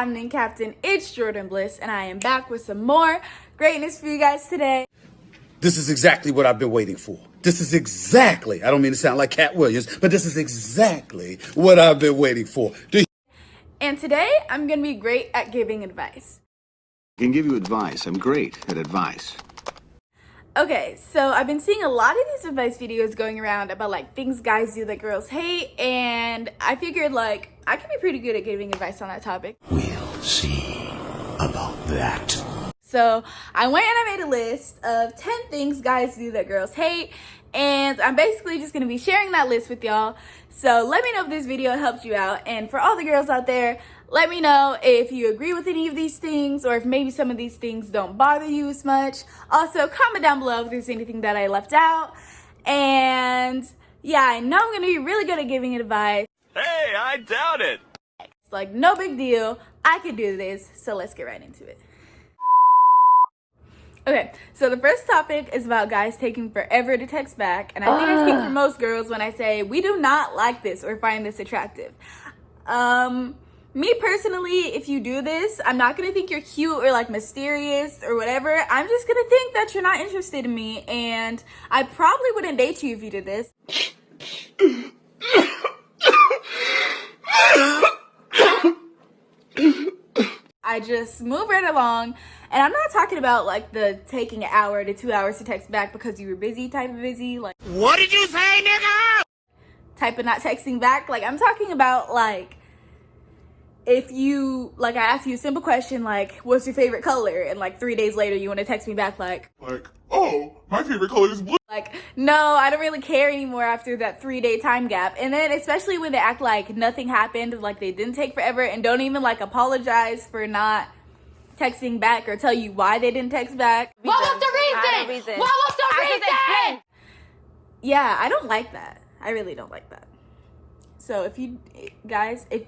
Captain Captain, it's Jordan Bliss, and I am back with some more greatness for you guys today. This is exactly what I've been waiting for. This is exactly, I don't mean to sound like Cat Williams, but this is exactly what I've been waiting for. And today, I'm going to be great at giving advice. I can give you advice. I'm great at advice. Okay, so I've been seeing a lot of these advice videos going around about like things guys do that girls hate, and I figured like I could be pretty good at giving advice on that topic. We'll see about that. So I went and I made a list of 10 things guys do that girls hate, and I'm basically just going to be sharing that list with y'all. So let me know if this video helped you out, and for all the girls out there, let me know if you agree with any of these things or if maybe some of these things don't bother you as much. Also, comment down below if there's anything that I left out. And yeah, I know I'm going to be really good at giving advice. Hey, I doubt it. It's like no big deal. I could do this. So let's get right into it. Okay, so the first topic is about guys taking forever to text back. And I think I speak for most girls when I say we do not like this or find this attractive. Me personally, if you do this, I'm not gonna think you're cute or like mysterious or whatever. I'm just gonna think that you're not interested in me, and I probably wouldn't date you if you did this. I just move right along, and I'm not talking about like the taking an hour to 2 hours to text back because you were busy type of busy. Like, What did you say, nigga? type of not texting back. Like, I'm talking about like, if you, like, I ask you a simple question like, what's your favorite color? And like 3 days later, you want to text me back like, oh, my favorite color is blue. like, no, I don't really care anymore after that 3-day time gap. And then especially when they act like nothing happened, like they didn't take forever and don't even like apologize for not texting back or tell you why they didn't text back. What was the reason? What was the reason? Yeah, I don't like that. I really don't like that. So if you guys, if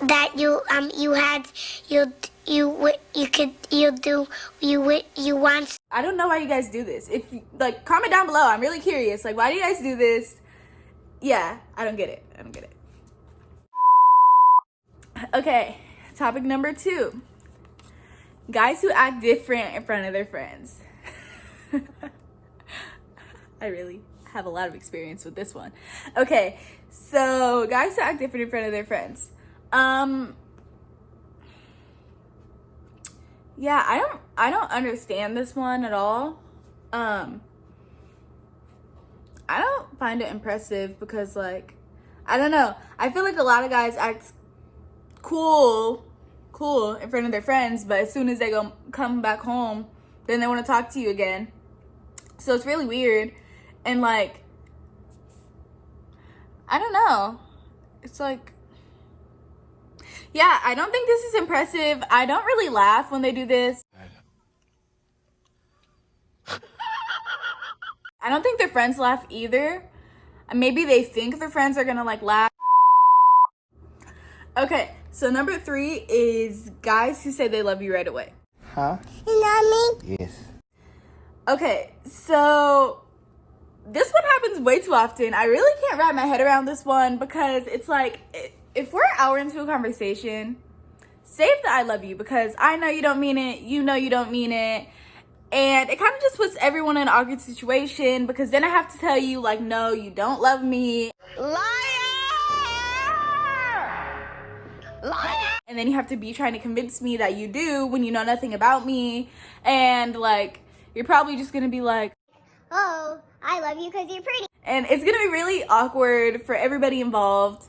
that you want. I don't know why you guys do this. If you, like, comment down below. I'm really curious. Like, why do you guys do this? Yeah, I don't get it. I don't get it. Okay, topic number 2. Guys who act different in front of their friends. I really have a lot of experience with this one. Okay, so guys who act different in front of their friends. Yeah, I don't understand this one at all. I don't find it impressive because, like, I don't know. I feel like a lot of guys act cool in front of their friends, but as soon as they come back home, then they want to talk to you again. So it's really weird. And like, I don't know. It's like, yeah, I don't think this is impressive. I don't really laugh when they do this. I don't think their friends laugh either. Maybe they think their friends are gonna like laugh. Okay, so number 3 is guys who say they love you right away. Huh? You love me? Yes. Okay, so this one happens way too often. I really can't wrap my head around this one because it's like, if we're an hour into a conversation, save the I love you, because I know you don't mean it, you know you don't mean it, and it kind of just puts everyone in an awkward situation because then I have to tell you like, no, you don't love me. Liar! Liar! And then you have to be trying to convince me that you do when you know nothing about me, and like, you're probably just gonna be like, Oh, I love you because you're pretty. and it's gonna be really awkward for everybody involved.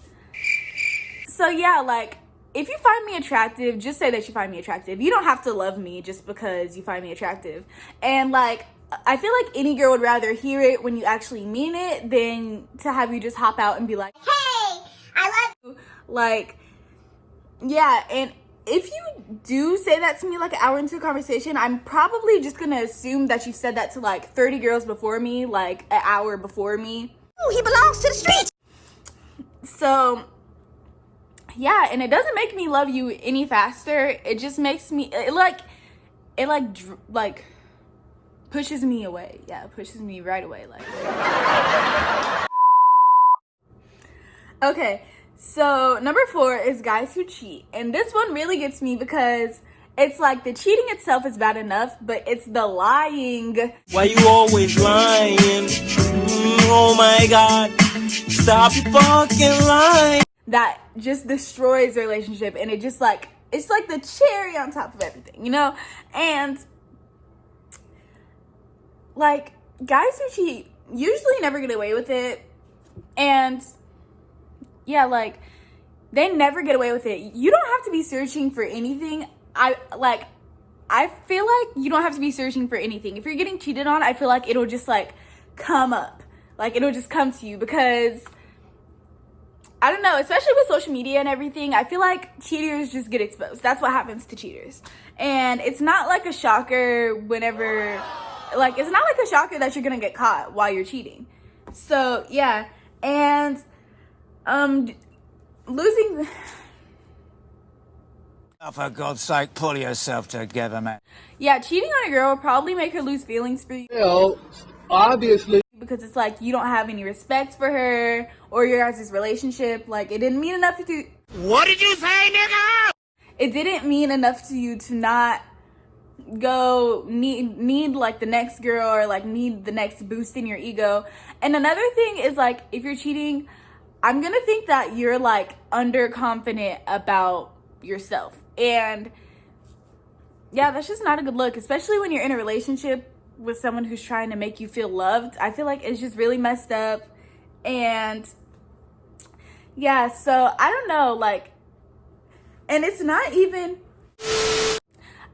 So yeah, like, if you find me attractive, just say that you find me attractive. You don't have to love me just because you find me attractive. And like, I feel like any girl would rather hear it when you actually mean it than to have you just hop out and be like, Hey, I love you. like, yeah. And if you do say that to me like an hour into a conversation, I'm probably just gonna assume that you said that to like 30 girls before me, like an hour before me. He belongs to the streets. So yeah, and it doesn't make me love you any faster. It just makes me, it pushes me away. Yeah, it pushes me right away. Like, okay, So number 4 is guys who cheat. And this one really gets me because it's like the cheating itself is bad enough, but it's the lying. Why you always lying? Oh my God. Stop fucking lying. That just destroys the relationship, and it just like, it's like the cherry on top of everything, you know? And like, guys who cheat usually never get away with it. And yeah, like, they never get away with it. You don't have to be searching for anything. I feel like you don't have to be searching for anything. If you're getting cheated on, I feel like it'll just like come up. Like, it'll just come to you, because I don't know, especially with social media and everything, I feel like cheaters just get exposed. That's what happens to cheaters. And it's not like a shocker whenever, like, it's not like a shocker that you're gonna get caught while you're cheating. So yeah, and losing. Oh, for God's sake, pull yourself together, man. Yeah, cheating on a girl will probably make her lose feelings for you. Well, obviously. Because it's like you don't have any respect for her or your guys' relationship. Like, it didn't mean enough to. What did you say, nigga? It didn't mean enough to you to not go need like the next girl, or like need the next boost in your ego. And another thing is, like, if you're cheating, I'm gonna think that you're like underconfident about yourself. And yeah, that's just not a good look, especially when you're in a relationship with someone who's trying to make you feel loved. I feel like it's just really messed up. And yeah, so I don't know, like, and it's not even,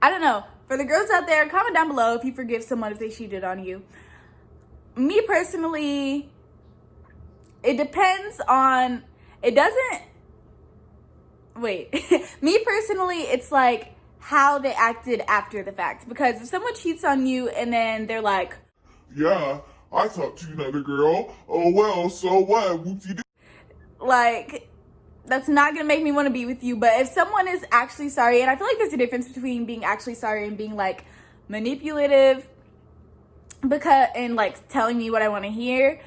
I don't know, for the girls out there, comment down below if you forgive someone if they cheated on you. Me personally, it depends on, it doesn't, wait. Me personally, it's like how they acted after the fact. Because if someone cheats on you and then they're like, Yeah, I talked to another girl. Oh well, so what? Whoopsie-doo. like, that's not gonna make me want to be with you. But if someone is actually sorry, and I feel like there's a difference between being actually sorry and being like manipulative, because, and like telling me what I want to hear.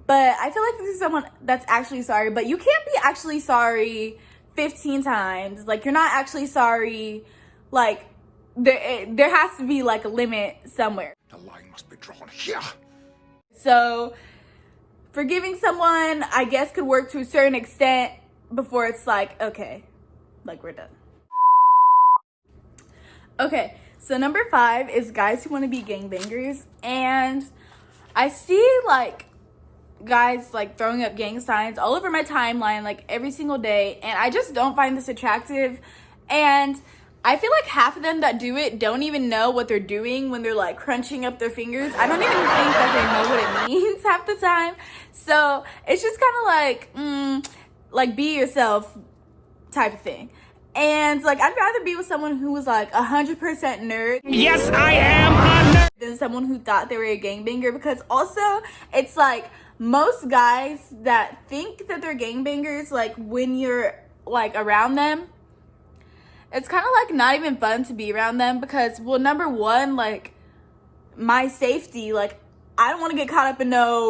But I feel like this is someone that's actually sorry. But you can't be actually sorry 15 times. Like, you're not actually sorry. Like, there has to be like a limit somewhere. The line must be drawn here. So forgiving someone, I guess, could work to a certain extent before it's like, okay, like, we're done. Okay, so number 5 is guys who want to be gangbangers. And I see like guys like throwing up gang signs all over my timeline like every single day, and I just don't find this attractive. And I feel like half of them that do it don't even know what they're doing when they're like crunching up their fingers. I don't even think that they know what it means half the time. So it's just kind of like be yourself type of thing. And like, I'd rather be with someone who was like 100% nerd. Yes, I am a nerd. Than someone who thought they were a gangbanger. Because also, it's like most guys that think that they're gangbangers, like when you're like around them, it's kind of like not even fun to be around them. Because, well, number one, like, my safety, like, I don't want to get caught up in none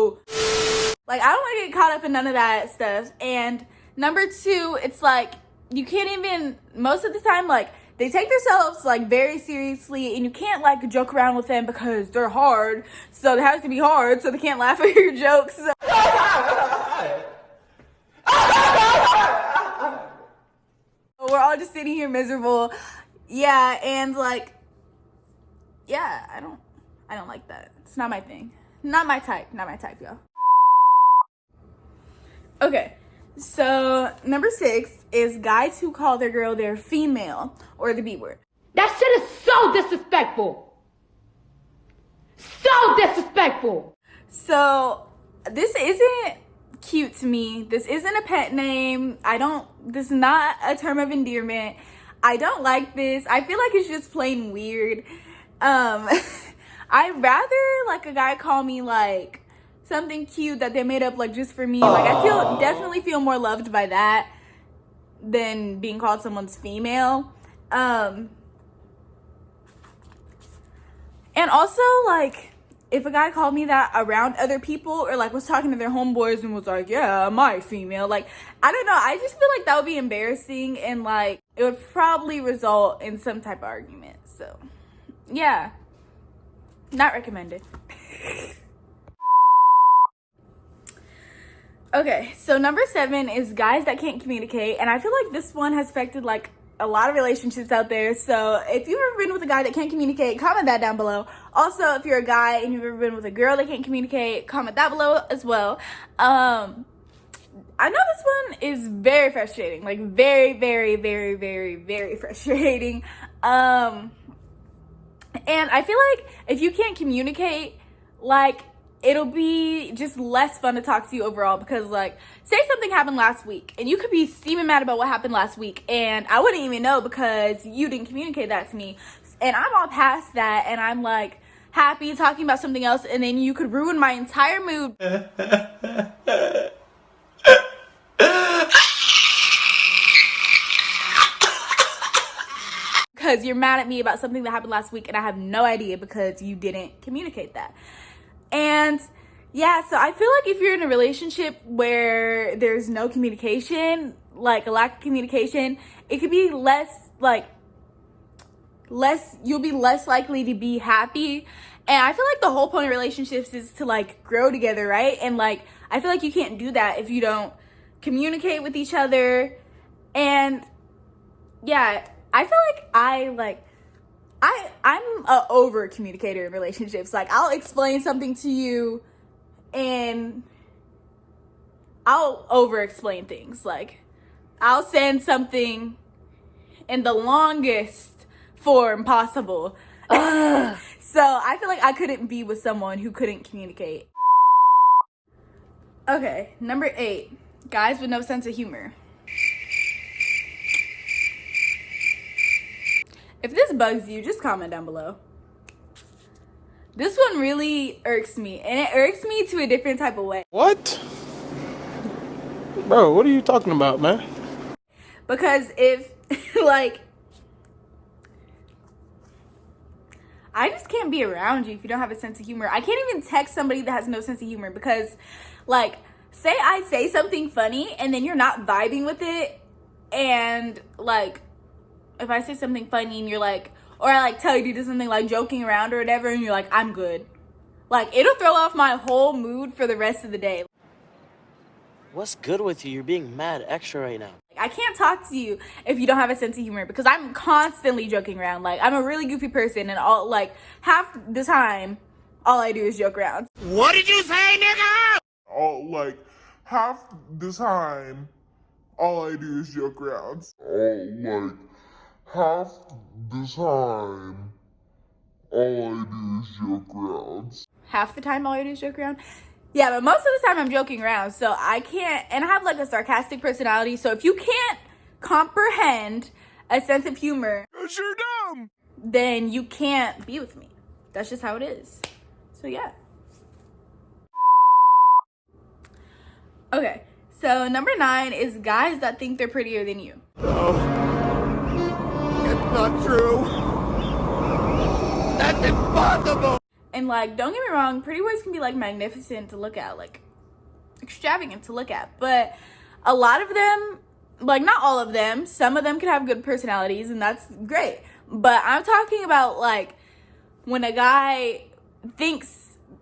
of that stuff. And number 2, it's like, you can't even, most of the time, like, they take themselves like very seriously, and you can't like joke around with them because they're hard. So they have to be hard, so they can't laugh at your jokes. We're all just sitting here miserable. Yeah, and like, yeah, I don't like that. It's not my thing. Not my type, y'all. Okay, so number 6 is guys who call their girl their female, or the B word. That shit is so disrespectful. So disrespectful. So this isn't cute to me. This isn't a pet name. This is not a term of endearment. I don't like this. I feel like it's just plain weird. I'd rather like a guy call me like something cute that they made up like just for me. Like, I definitely feel more loved by that than being called someone's female. And also, like, if a guy called me that around other people, or like was talking to their homeboys and was like, yeah, my female, like, I don't know, I just feel like that would be embarrassing, and like it would probably result in some type of argument. So yeah, not recommended. Okay, so number 7 is guys that can't communicate, and I feel like this one has affected like a lot of relationships out there. So if you've ever been with a guy that can't communicate, comment that down below. Also, if you're a guy and you've ever been with a girl that can't communicate, comment that below as well. I know this one is very frustrating, like very, very, very, very, very frustrating. And I feel like if you can't communicate, like, it'll be just less fun to talk to you overall, because like, say something happened last week and you could be steaming mad about what happened last week and I wouldn't even know because you didn't communicate that to me, and I'm all past that and I'm like happy talking about something else, and then you could ruin my entire mood because you're mad at me about something that happened last week and I have no idea because you didn't communicate that. And yeah, so I feel like if you're in a relationship where there's no communication, like a lack of communication, it could be you'll be less likely to be happy. And I feel like the whole point of relationships is to like grow together, right? And like, I feel like you can't do that if you don't communicate with each other. And yeah, I feel like I'm a over communicator in relationships. Like, I'll explain something to you and I'll over explain things. Like, I'll send something in the longest form possible. So I feel like I couldn't be with someone who couldn't communicate. Okay, number 8, guys with no sense of humor. If this bugs you, just comment down below. This one really irks me, and it irks me to a different type of way. What? Bro, what are you talking about, man? Because if, like, I just can't be around you if you don't have a sense of humor. I can't even text somebody that has no sense of humor because, like, say I say something funny and then you're not vibing with it, and, like, if I say something funny and you're like, or I like tell you to do something like joking around or whatever, and you're like, I'm good. Like, it'll throw off my whole mood for the rest of the day. What's good with you? You're being mad extra right now. I can't talk to you if you don't have a sense of humor because I'm constantly joking around. Like, I'm a really goofy person, and all, like, half the time, all I do is joke around. What did you say, nigga? Like, half the time, all I do is joke around. Like, half the time, all I do is joke around. Half the time, all I do is joke around? Yeah, but most of the time I'm joking around, so I can't, and I have like a sarcastic personality, so if you can't comprehend a sense of humor, Cause you're dumb, then you can't be with me. That's just how it is. So yeah. Okay, so number 9 is guys that think they're prettier than you. Oh, it's not true. That's impossible. And like, don't get me wrong, pretty boys can be like magnificent to look at, like extravagant to look at, but a lot of them, like not all of them, some of them can have good personalities and that's great. But I'm talking about like when a guy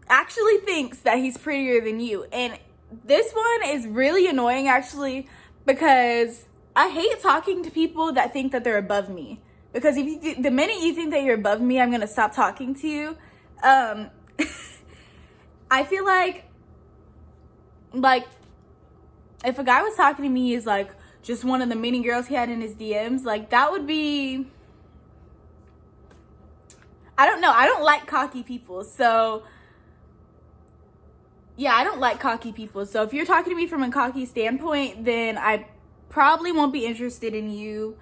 actually thinks that he's prettier than you. And this one is really annoying actually, because I hate talking to people that think that they're above me. Because if the minute you think that you're above me, I'm gonna stop talking to you. I feel like if a guy was talking to me as like just one of the many girls he had in his DMs, like that would be, I don't know, I don't like cocky people. So yeah, I don't like cocky people. So if you're talking to me from a cocky standpoint, then I probably won't be interested in you.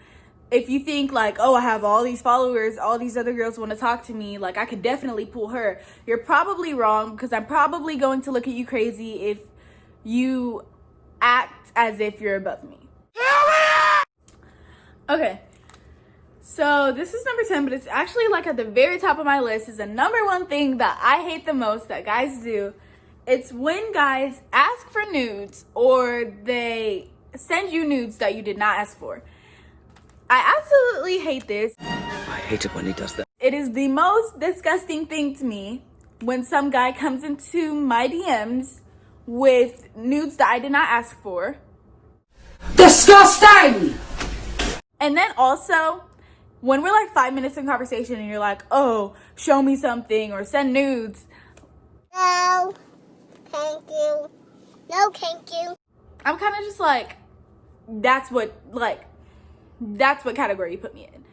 If you think like, oh, I have all these followers, all these other girls want to talk to me, like I could definitely pull her, you're probably wrong, because I'm probably going to look at you crazy if you act as if you're above me. Okay, So this is number 10, but it's actually like at the very top of my list. Is the number one thing that I hate the most that guys do. It's when guys ask for nudes or they send you nudes that you did not ask for. I absolutely hate this. I hate it when he does that. It is the most disgusting thing to me when some guy comes into my DMs with nudes that I did not ask for. Disgusting! And then also, when we're like 5 minutes in conversation and you're like, oh, show me something or send nudes. No, thank you. No, thank you. I'm kind of just like, that's what category you put me in.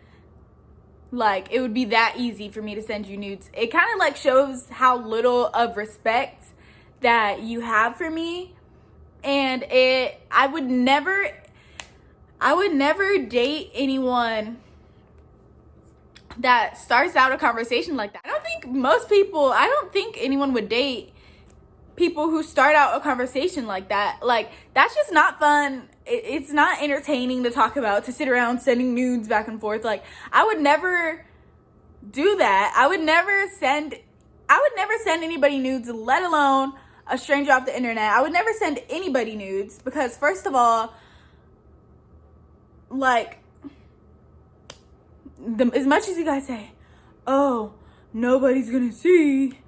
Like, it would be that easy for me to send you nudes. It kind of like shows how little of respect that you have for me. And I would never date anyone that starts out a conversation like that. I don't think anyone would date people who start out a conversation like that. Like, that's just not fun. It's not entertaining to talk about, to sit around sending nudes back and forth. Like, I would never do that. I would never send anybody nudes, let alone a stranger off the internet. I would never send anybody nudes because, first of all, like, as much as you guys say, oh, nobody's gonna see.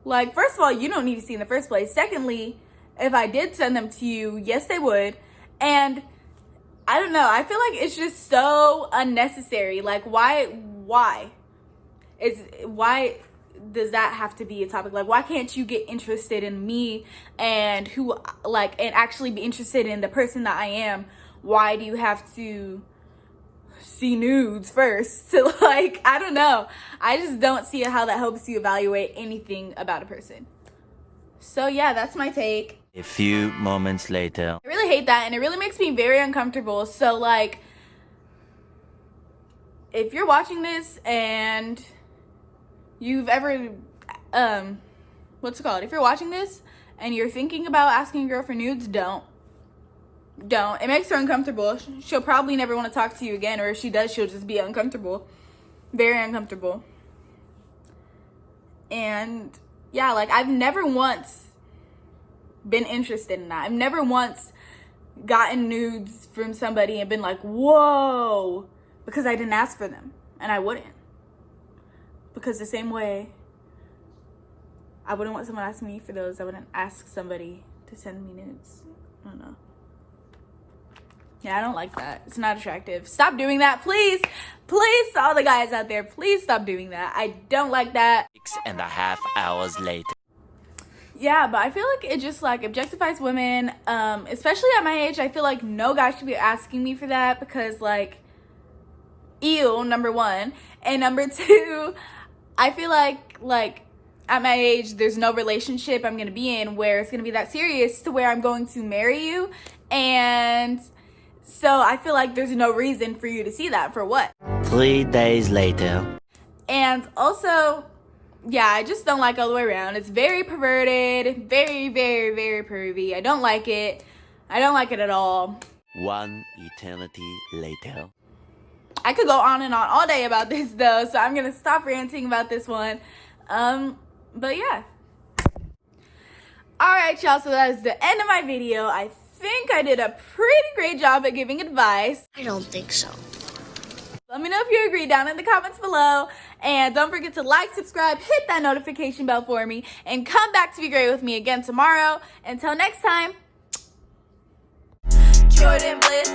Like, first of all, you don't need to see in the first place. Secondly, if I did send them to you, yes, they would. And I don't know. I feel like it's just so unnecessary. Like, why does that have to be a topic? Like, why can't you get interested in me and actually be interested in the person that I am? Why do you have to see nudes first to, like, I don't know. I just don't see how that helps you evaluate anything about a person. So yeah, that's my take. A few moments later. I really hate that, and it really makes me very uncomfortable. So, like, if you're watching this and you've ever if you're watching this and you're thinking about asking a girl for nudes, don't. It makes her uncomfortable. She'll probably never want to talk to you again, or if she does, she'll just be uncomfortable. Very uncomfortable. And yeah, like, I've never once been interested in that. I've never once gotten nudes from somebody and been like, whoa, because I didn't ask for them. And I wouldn't. Because the same way I wouldn't want someone to ask me for those, I wouldn't ask somebody to send me nudes. I don't know. Yeah, I don't like that. It's not attractive. Stop doing that, please. Please, to all the guys out there, please stop doing that. I don't like that. 6.5 hours later. Yeah, but I feel like it just, like, objectifies women. Especially at my age, I feel like no guy should be asking me for that because, like, ew, number one. And number two, I feel like, at my age, there's no relationship I'm going to be in where it's going to be that serious to where I'm going to marry you. And so I feel like there's no reason for you to see that. For what? 3 days later. And also, yeah, I just don't like all the way around. It's very perverted, very, very, very pervy. I don't like it. I don't like it at all. 1 eternity later. I could go on and on all day about this though, so I'm gonna stop ranting about this one. But yeah. Alright, y'all, so that is the end of my video. I think I did a pretty great job at giving advice. I don't think so. Let me know if you agree down in the comments below. And don't forget to like, subscribe, hit that notification bell for me, and come back to be great with me again tomorrow. Until next time, Jordan Bliss.